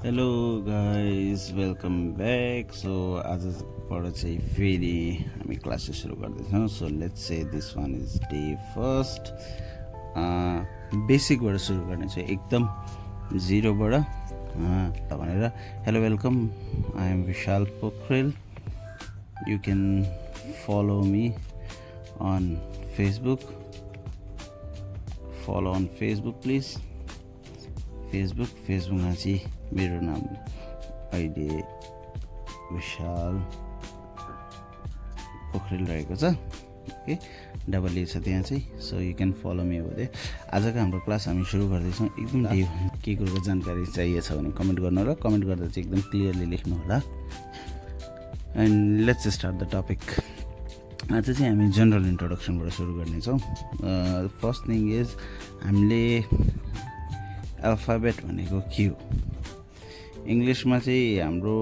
Hello guys welcome back. So आजबाट चाहिँ फेरि हामी क्लासेस सुरु गर्दैछौँ. So let's say this one is day first. बेसिकबाट सुरु गर्ने चाहिँ एकदम जिरोबाट भनेर. Hello welcome, I am Vishal Pokharel. You can follow me on Facebook. Follow on Facebook please. फेसबुकमा चाहिँ मेरो नाम अहिले विशाल पोखरेल रहेको छ. ओके, डबल ए छ त्यहाँ चाहिँ. So you can follow me over there. आजको हाम्रो क्लास हामी सुरु गर्दैछौँ. एकदम के कुरोको जानकारी चाहिएको छ भने कमेन्ट गर्नु र कमेन्ट गर्दा चाहिँ एकदम क्लियरली लेख्नु होला. And let's start the topic. आज चाहिँ हामी जनरल इन्ट्रोडक्सनबाट सुरु गर्नेछौँ. फर्स्ट थिङ इज हामीले अल्फाबेट भनेको के हो. इङ्ग्लिसमा चाहिँ हाम्रो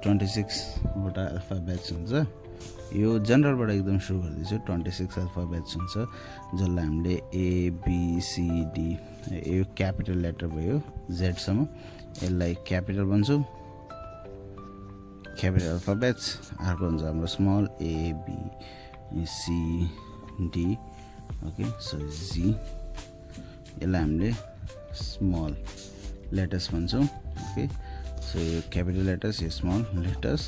26वटा अल्फाबेट्स हुन्छ. यो जनरलबाट एकदम सुरु गर्दैछु. 26 अल्फाबेट्स हुन्छ जसलाई हामीले ABCD, यो क्यापिटल लेटर भयो जेडसम्म, यसलाई क्यापिटल भन्छौँ, क्यापिटल अल्फाबेट्स. अर्को हुन्छ हाम्रो स्मल ABCD. ओके, सो जी, यसलाई हामीले स्मल लेटर्स भन्छौँ. ओके, सो यो क्यापिटल लेटर्स, यो स्मल लेटर्स.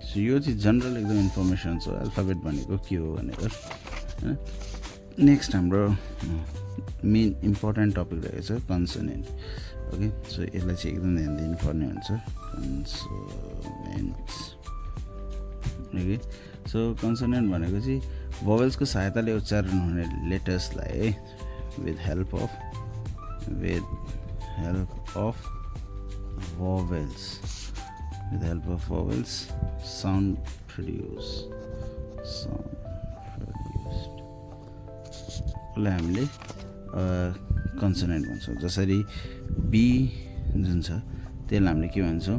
सो यो चाहिँ जनरल एकदम इन्फर्मेसन छ अल्फाबेट भनेको के हो भनेर. नेक्स्ट हाम्रो मेन इम्पोर्टेन्ट टपिक रहेछ कन्सोनेन्ट. ओके, सो यसलाई चाहिँ एकदम ध्यान दिनुपर्ने हुन्छ. कन्सोनेन्ट्स. ओके, सो कन्सोनेन्ट भनेको चाहिँ भोवेल्सको सहायताले उच्चारण हुने लेटर्सलाई with help of vowels sound produced उसलाई हामीले कन्सोनेन्ट भन्छौँ. जसरी बी जुन छ त्यसलाई हामीले के भन्छौँ,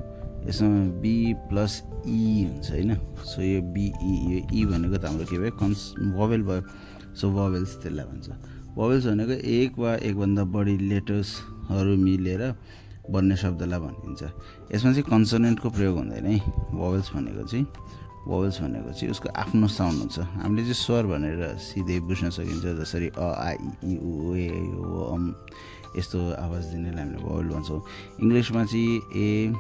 यसमा बी प्लस ई हुन्छ होइन. सो यो बिई, यो ई भनेको त हाम्रो के भयो, भोवेल भयो. सो भोवेल्स त्यसलाई भन्छ. भोवेल्स भनेको एक वा एकभन्दा बढी लेटर्सहरू मिलेर बन्ने शब्दलाई भनिन्छ. यसमा चाहिँ कन्सोनेन्टको प्रयोग हुँदैन है. भोवेल्स भनेको चाहिँ उसको आफ्नो साउन्ड हुन्छ. हामीले चाहिँ स्वर भनेर सिधै बुझ्न सकिन्छ. जसरी अ आ इ ई उ ए ओ अम यस्तो आवाज दिनेलाई हामीले भोवेल भन्छौँ. इङ्ग्लिसमा चाहिँ ए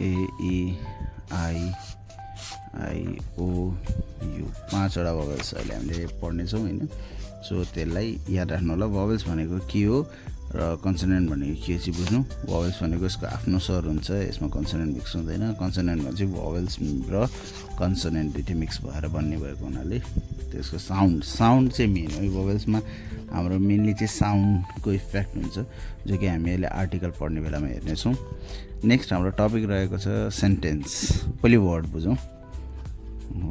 ई आई ओ यु 5वटा भोवेल्स अहिले हामीले पढ्नेछौँ होइन. सो त्यसलाई याद राख्नु होला. भोवेल्स भनेको के हो र कन्सोनेन्ट भनेको के चाहिँ बुझ्नु. भोवेल्स भनेको यसको आफ्नो स्वर हुन्छ, यसमा कन्सोनेन्ट मिक्स हुँदैन. कन्सोनेन्टमा चाहिँ भोवेल्स र कन्सोनेन्ट दुइटै मिक्स भएर बन्ने भएको हुनाले त्यसको साउन्ड चाहिँ मेन हो. भोवेल्समा हाम्रो मेनली चाहिँ साउन्डको इफेक्ट हुन्छ, जो कि हामी अहिले आर्टिकल पढ्ने बेलामा हेर्नेछौँ. नेक्स्ट हाम्रो टपिक रहेको छ सेन्टेन्स. पहिले वर्ड बुझौँ.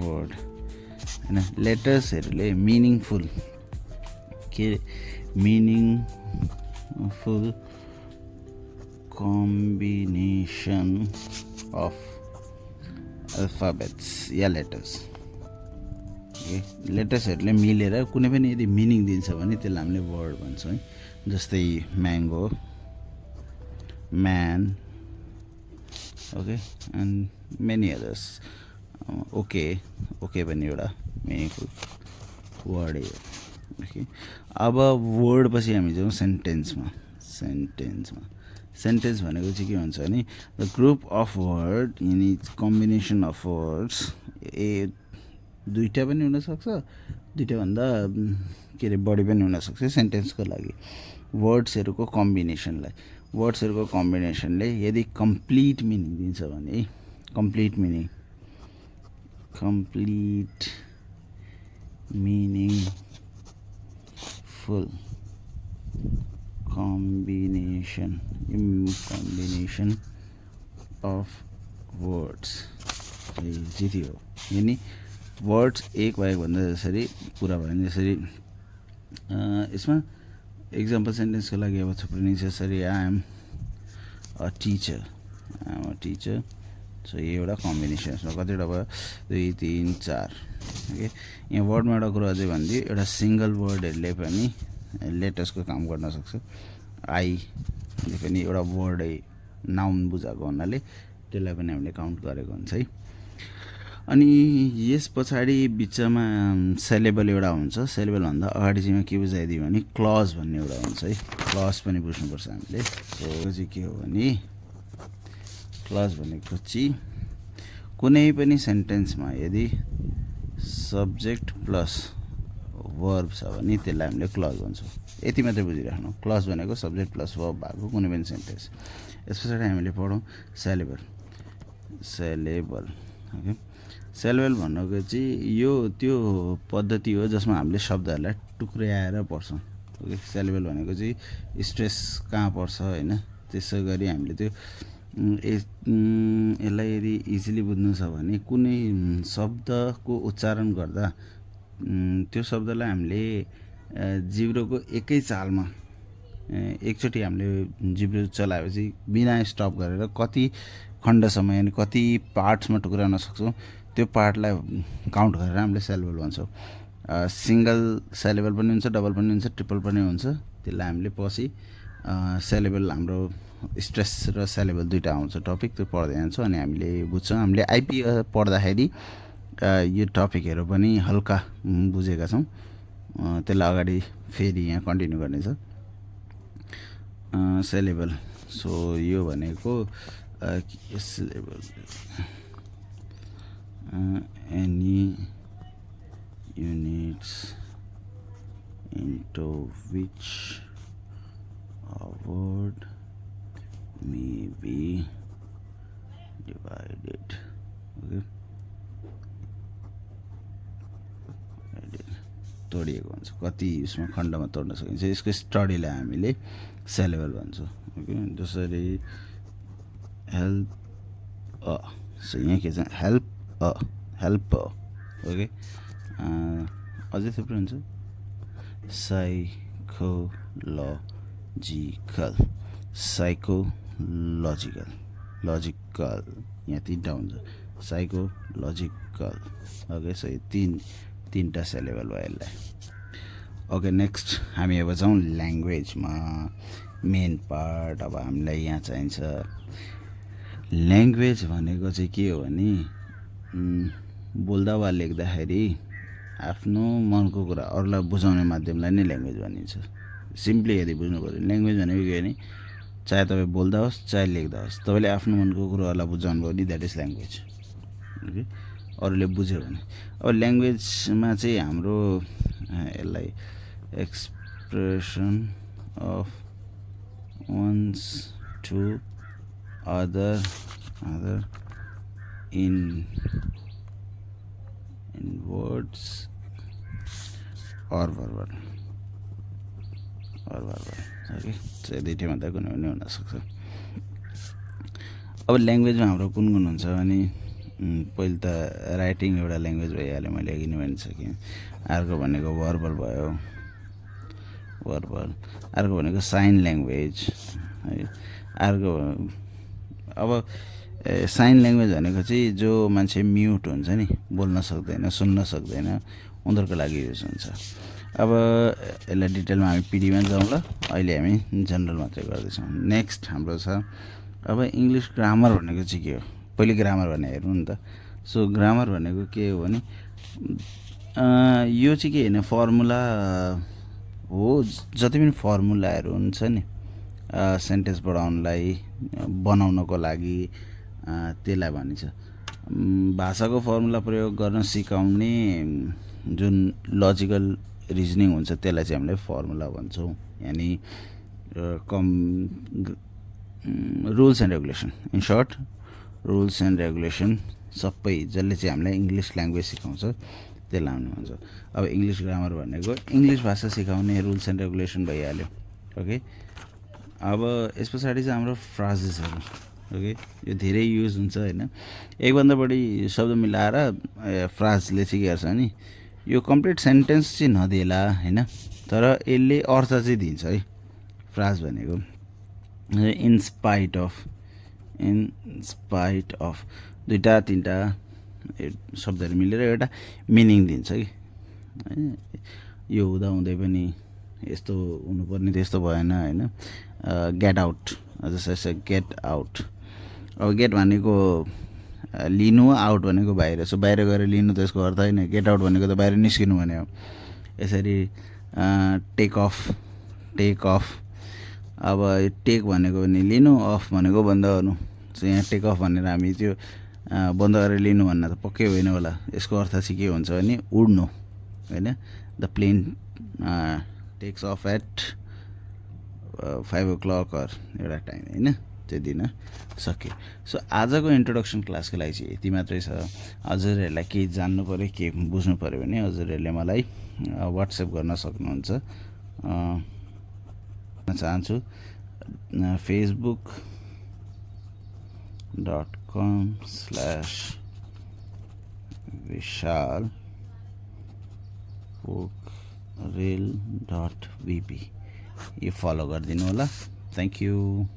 वर्ड होइन, लेटर्सहरूले मिनिङफुल कम्बिनेसन अफ अल्फाबेट्स या लेटर्सहरूले मिलेर कुनै पनि यदि मिनिङ दिन्छ भने त्यसलाई हामीले वर्ड भन्छौँ है. जस्तै mango, man, okay, and many others. Okay पनि एउटा मिनिङफुल वर्ड हो. ओके, अब वर्ड पछि हामी जाउँ सेन्टेन्समा. सेन्टेन्स भनेको चाहिँ के भन्छ भने द ग्रुप अफ वर्ड, यानि कम्बिनेसन अफ वर्ड्स. दुईवटा पनि हुनसक्छ, दुईवटाभन्दा के अरे बढी पनि हुनसक्छ सेन्टेन्सको लागि. वर्ड्सहरूको कम्बिनेसनले यदि कम्प्लिट मिनिङ दिन्छ भने, complete meaningful combination of words जित्यो. यानि वर्ड्स एक वा एकभन्दा जसरी पुरा भयो भने, जसरी यसमा इक्जाम्पल सेन्टेन्सको लागि अब थुप्रै नै छ. जसरी I am a teacher. So यो एउटा कम्बिनेसन. यसमा कतिवटा भयो, 2 3 4. ओके, यहाँ वर्डमा एउटा कुरो अझै भनिदियो, एउटा सिङ्गल वर्डहरूले पनि लेटर्सको काम गर्न सक्छ. आईले पनि एउटा वर्डै नाउन बुझाएको हुनाले त्यसलाई पनि हामीले काउन्ट गरेको हुन्छ है। अनि यस पछाडि बिचमा सेलेबल एउटा हुन्छ। सेलेबलभन्दा अगाडि चाहिँ के बुझाइदियो भने क्लज भन्ने एउटा हुन्छ है। क्लज पनि बुझ्नुपर्छ हामीले। सो यो चाहिँ के हो भने क्लज भनेको चाहिँ कुनै पनि सेन्टेन्समा यदि सब्जेक्ट प्लस वर्ब छ भने त्यसलाई हामीले क्लज भन्छौँ। यति मात्रै बुझिराख्नु, क्लज भनेको सब्जेक्ट प्लस वर्ब भएको कुनै पनि सेन्टेन्स। यस पछाडि हामीले पढौँ सेलेबल। ओके, सेलेबल भनेको चाहिँ यो त्यो पद्धति हो जसमा हामीले शब्दहरूलाई टुक्र्याएर पढ्छौँ। ओके, सेलेबल भनेको चाहिँ स्ट्रेस कहाँ पर्छ होइन, त्यसै गरी हामीले त्यो यसलाई यदि इजिली बुझ्नु छ भने कुनै शब्दको उच्चारण गर्दा त्यो शब्दलाई हामीले जिब्रोको एकै चालमा एकचोटि हामीले जिब्रो चलाएपछि बिना स्टप गरेर कति खण्डसम्म यानि कति पार्ट्समा टुक्राउन सक्छौँ त्यो पार्टलाई काउन्ट गरेर हामीले सेलेबल भन्छौँ। सिङ्गल सेलेबल पनि हुन्छ, डबल पनि हुन्छ, ट्रिपल पनि हुन्छ। त्यसलाई हामीले पछि सेलेबल हाम्रो स्ट्रेस र सेलेबल दुईवटा आउँछ टपिक, त्यो पढ्दै जान्छौँ अनि हामीले बुझ्छौँ। हामीले आइपी पढ्दाखेरि यो टपिकहरू पनि हल्का बुझेका छौँ। त्यसलाई अगाडि फेरि यहाँ कन्टिन्यू गर्नेछ। सेलेबल, सो यो भनेको saleable any units into which a word may be divided. Okay, तोडिएको हुन्छ, कति उसमा खण्डमा तोड्न सकिन्छ, यसको स्टडीलाई हामीले सेलेबल भन्छौँ। ओके, जसरी हेल्प सो यहाँ के छ हेल्प हेल्प। ओके, अझै थुप्रै हुन्छ साइकोलोजिकल, साइकोलोजिकल, लजिकल, यहाँ तिनवटा हुन्छ साइकोलोजिकल। ओके, सो यो तिनवटा सेलेबल भयो यसलाई। ओके, नेक्स्ट हामी अब जाउँ ल्याङ्ग्वेजमा। मेन पार्ट अब हामीलाई यहाँ चाहिन्छ। ल्याङ्ग्वेज भनेको चाहिँ के हो भने बोल्दा वा लेख्दाखेरि आफ्नो मनको कुरा अरूलाई बुझाउने माध्यमलाई नै ल्याङ्ग्वेज भनिन्छ। सिम्पली यदि बुझ्नु पऱ्यो ल्याङ्ग्वेज भनेको के भने चाहे तपाईँ बोल्दा होस् चाहे लेख्दा होस्, तपाईँले आफ्नो मनको कुराहरूलाई बुझाउनु भयो नि, द्याट इज ल्याङ्ग्वेज। ओके, अरूले बुझ्यो भने। अब ल्याङ्ग्वेजमा चाहिँ हाम्रो यसलाई expression of one's to other in words or verbal okay, so दुईटै मात्रै कुनै पनि हुनसक्छ। अब ल्याङ्ग्वेजमा हाम्रो कुन कुन हुन्छ भने पहिलो त राइटिङ एउटा ल्याङ्ग्वेज भइहाल्यो, मैले अघि नै भनिसकेँ। अर्को भनेको भर्बल भयो, भर्बल। अर्को भनेको साइन ल्याङ्ग्वेज है। अर्को अब साइन ल्याङ्ग्वेज भनेको चाहिँ जो मान्छे म्युट हुन्छ नि, बोल्न सक्दैन, सुन्न सक्दैन, उनीहरूको लागि युज हुन्छ। अब यसलाई डिटेलमा हामी पिडीमा जाउँ ल, अहिले हामी जनरल मात्रै गर्दैछौँ। नेक्स्ट हाम्रो छ अब इङ्ग्लिस ग्रामर भनेको चाहिँ के हो। पहिले ग्रामर भने हेरौँ नि त। सो ग्रामर भनेको के हो भने यो चाहिँ के होइन, फर्मुला हो। जति पनि फर्मुलाहरू हुन्छ नि सेन्टेन्स बनाउनको लागि त्यसलाई भनिन्छ। भाषाको फर्मुला प्रयोग गर्न सिकाउने जुन लजिकल रिजनिङ हुन्छ त्यसलाई चाहिँ हामीले फर्मुला भन्छौँ। यानि rules and regulation, in short rules and regulation सबै जसले चाहिँ हामीलाई इङ्ग्लिस ल्याङ्ग्वेज सिकाउँछ त्यसलाई हामी भन्छ। अब इङ्ग्लिस ग्रामर भनेको इङ्ग्लिस भाषा सिकाउने रुल्स एन्ड रेगुलेसन भइहाल्यो। ओके, अब यस पछाडि चाहिँ हाम्रो फ्राजेसहरू। ओके, यो धेरै युज हुन्छ होइन, एकभन्दा बढी शब्द मिलाएर फ्राजले चाहिँ के गर्छ भने यो कम्प्लिट सेन्टेन्स चाहिँ नदिएला होइन, तर यसले अर्थ चाहिँ दिन्छ है। फ्राज भनेको इन्स्पाइट अफ दुईवटा तिनवटा शब्दहरू मिलेर एउटा मिनिङ दिन्छ कि होइन। यो हुँदा हुँदै पनि यस्तो हुनुपर्ने त्यस्तो भएन होइन. गेट आउट जस्तो गेट आउट. अब गेट भनेको लिनु, आउट भनेको बाहिर. सो बाहिर गएर लिनु त यसको अर्थ होइन. गेट आउट भनेको त बाहिर निस्किनु भने हो. यसरी टेक अफ. अब टेक भनेको पनि लिनु, अफ भनेको बन्द गर्नु. सो यहाँ टेक अफ भनेर हामी त्यो बन्द गरेर लिनु भन्न त पक्कै होइन होला. यसको अर्थ चाहिँ के हुन्छ भने उड्नु होइन. The plane takes off at 5 o'clock एउटा टाइम होइन, त्यो दिन सक्यो. सो आजको इन्ट्रोडक्सन क्लासको लागि चाहिँ यति मात्रै छ. हजुरहरूलाई केही जान्नु पऱ्यो, के बुझ्नु पऱ्यो भने हजुरहरूले मलाई वाट्सएप गर्न सक्नुहुन्छ. चाहन्छु facebook.com/vishalpokhrel.vp यो फलो गरिदिनु होला. Thank you.